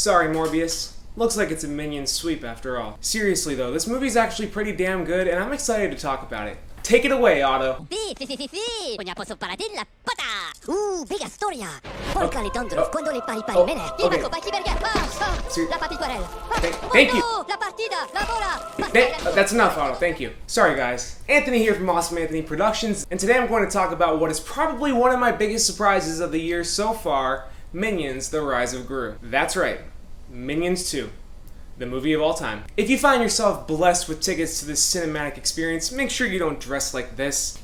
Sorry, Morbius. Looks like it's a Minions sweep after all. Seriously though, this movie's actually pretty damn good and I'm excited to talk about it. Take it away, Otto. Bella storia. Porca le tondolo, quando le pari pari mene. Il bacco, bacchi berger. La papiquarella. Thank you. La partida, la vola. That's enough, Otto. Thank you. Sorry, guys. Anthony here from Awesome Anthony Productions, and today I'm going to talk about what is probably one of my biggest surprises of the year so far, Minions: The Rise of Gru. That's right. Minions 2. The movie of all time. If you find yourself blessed with tickets to this cinematic experience, make sure you don't dress like this.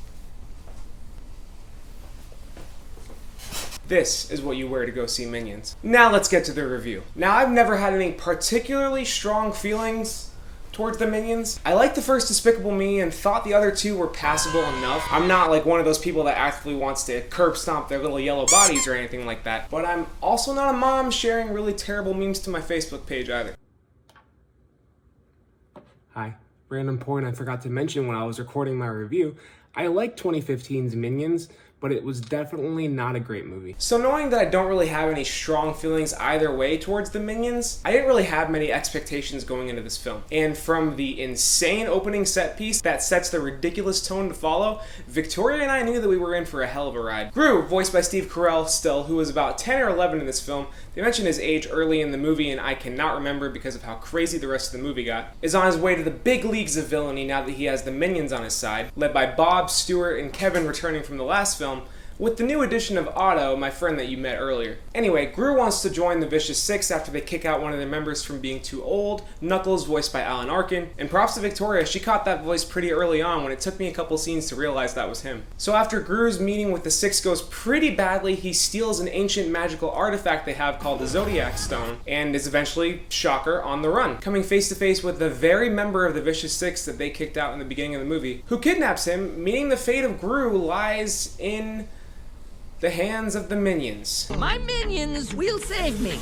This is what you wear to go see Minions. Now let's get to the review. Now I've never had any particularly strong feelings towards the Minions. I liked the first Despicable Me and thought the other two were passable enough. I'm not like one of those people that actively wants to curb stomp their little yellow bodies or anything like that, but I'm also not a mom sharing really terrible memes to my Facebook page either. Hi. Random point I forgot to mention when I was recording my review. I like 2015's Minions, but it was definitely not a great movie. So knowing that I don't really have any strong feelings either way towards the Minions, I didn't really have many expectations going into this film. And from the insane opening set piece that sets the ridiculous tone to follow, Victoria and I knew that we were in for a hell of a ride. Gru, voiced by Steve Carell still, who was about 10 or 11 in this film, they mentioned his age early in the movie and I cannot remember because of how crazy the rest of the movie got, is on his way to the big leagues of villainy now that he has the Minions on his side, led by Bob, Stuart, and Kevin returning from the last film, with the new addition of Otto, my friend that you met earlier. Anyway, Gru wants to join the Vicious Six after they kick out one of their members from being too old, Knuckles, voiced by Alan Arkin, and props to Victoria, she caught that voice pretty early on when it took me a couple scenes to realize that was him. So after Gru's meeting with the Six goes pretty badly, he steals an ancient magical artifact they have called the Zodiac Stone, and is eventually, shocker, on the run, coming face to face with the very member of the Vicious Six that they kicked out in the beginning of the movie, who kidnaps him, meaning the fate of Gru lies in the hands of the Minions. My minions will save me.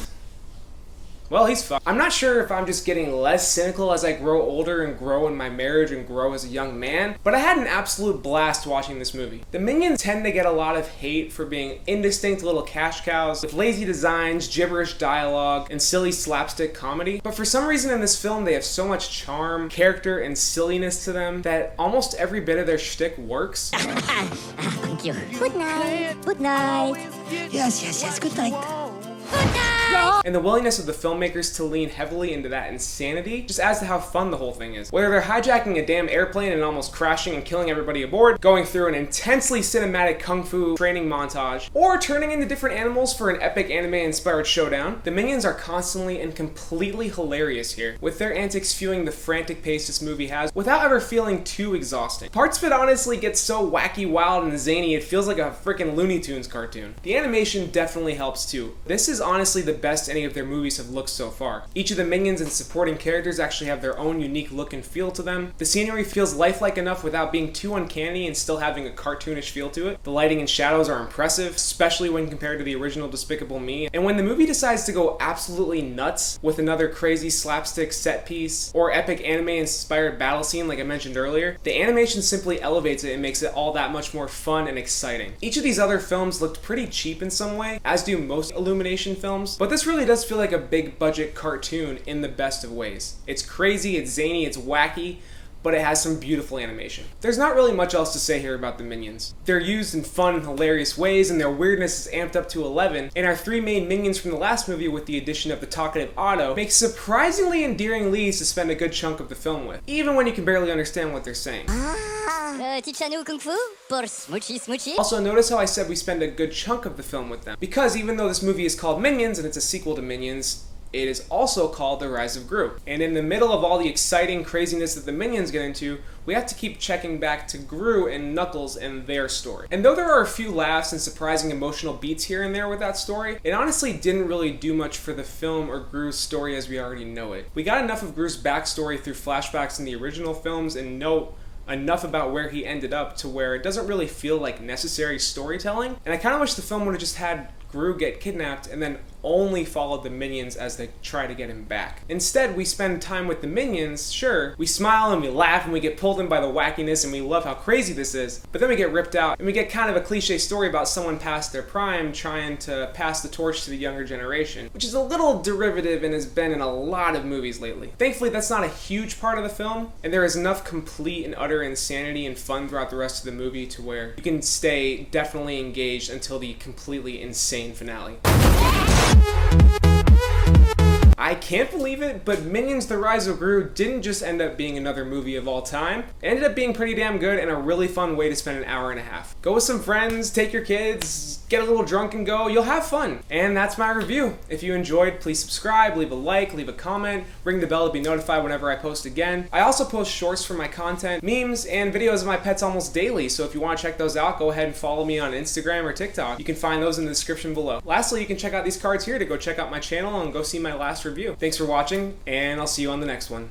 Well, he's fucked. I'm not sure if I'm just getting less cynical as I grow older and grow in my marriage and grow as a young man, but I had an absolute blast watching this movie. The Minions tend to get a lot of hate for being indistinct little cash cows with lazy designs, gibberish dialogue, and silly slapstick comedy. But for some reason in this film, they have so much charm, character, and silliness to them that almost every bit of their shtick works. Thank you. Good night. Good night. Yes. Good night. Good night. And the willingness of the filmmakers to lean heavily into that insanity just adds to how fun the whole thing is. Whether they're hijacking a damn airplane and almost crashing and killing everybody aboard, going through an intensely cinematic kung fu training montage, or turning into different animals for an epic anime-inspired showdown, the Minions are constantly and completely hilarious here, with their antics fueling the frantic pace this movie has without ever feeling too exhausting. Parts of it honestly get so wacky, wild, and zany it feels like a freaking Looney Tunes cartoon. The animation definitely helps too. This is honestly the best any of their movies have looked so far. Each of the Minions and supporting characters actually have their own unique look and feel to them. The scenery feels lifelike enough without being too uncanny and still having a cartoonish feel to it. The lighting and shadows are impressive, especially when compared to the original Despicable Me. And when the movie decides to go absolutely nuts with another crazy slapstick set piece or epic anime-inspired battle scene like I mentioned earlier, the animation simply elevates it and makes it all that much more fun and exciting. Each of these other films looked pretty cheap in some way, as do most Illumination films, but this really does feel like a big budget cartoon in the best of ways. It's crazy, it's zany, it's wacky, but it has some beautiful animation. There's not really much else to say here about the Minions. They're used in fun and hilarious ways, and their weirdness is amped up to 11, and our three main Minions from the last movie with the addition of the talkative Otto make surprisingly endearing leads to spend a good chunk of the film with, even when you can barely understand what they're saying. Teach-nous kung fu pour smoochy smoochy. Also, notice how I said we spend a good chunk of the film with them, because even though this movie is called Minions and it's a sequel to Minions, it is also called The Rise of Gru. And in the middle of all the exciting craziness that the Minions get into, we have to keep checking back to Gru and Knuckles and their story. And though there are a few laughs and surprising emotional beats here and there with that story, it honestly didn't really do much for the film or Gru's story as we already know it. We got enough of Gru's backstory through flashbacks in the original films and know enough about where he ended up to where it doesn't really feel like necessary storytelling. And I kind of wish the film would have just had Gru get kidnapped and then only followed the minions as they try to get him back. Instead, we spend time with the minions, sure, we smile and we laugh and we get pulled in by the wackiness and we love how crazy this is, but then we get ripped out and we get kind of a cliche story about someone past their prime trying to pass the torch to the younger generation, which is a little derivative and has been in a lot of movies lately. Thankfully, that's not a huge part of the film, and there is enough complete and utter insanity and fun throughout the rest of the movie to where you can stay definitely engaged until the completely insane finale. I can't believe it, but Minions: The Rise of Gru didn't just end up being another movie of all time. It ended up being pretty damn good and a really fun way to spend an hour and a half. Go with some friends, take your kids, get a little drunk and go, you'll have fun. And that's my review. If you enjoyed, please subscribe, leave a like, leave a comment, ring the bell to be notified whenever I post again. I also post shorts for my content, memes, and videos of my pets almost daily, so if you want to check those out, go ahead and follow me on Instagram or TikTok. You can find those in the description below. Lastly, you can check out these cards here to go check out my channel and go see my last review. Thanks for watching, and I'll see you on the next one.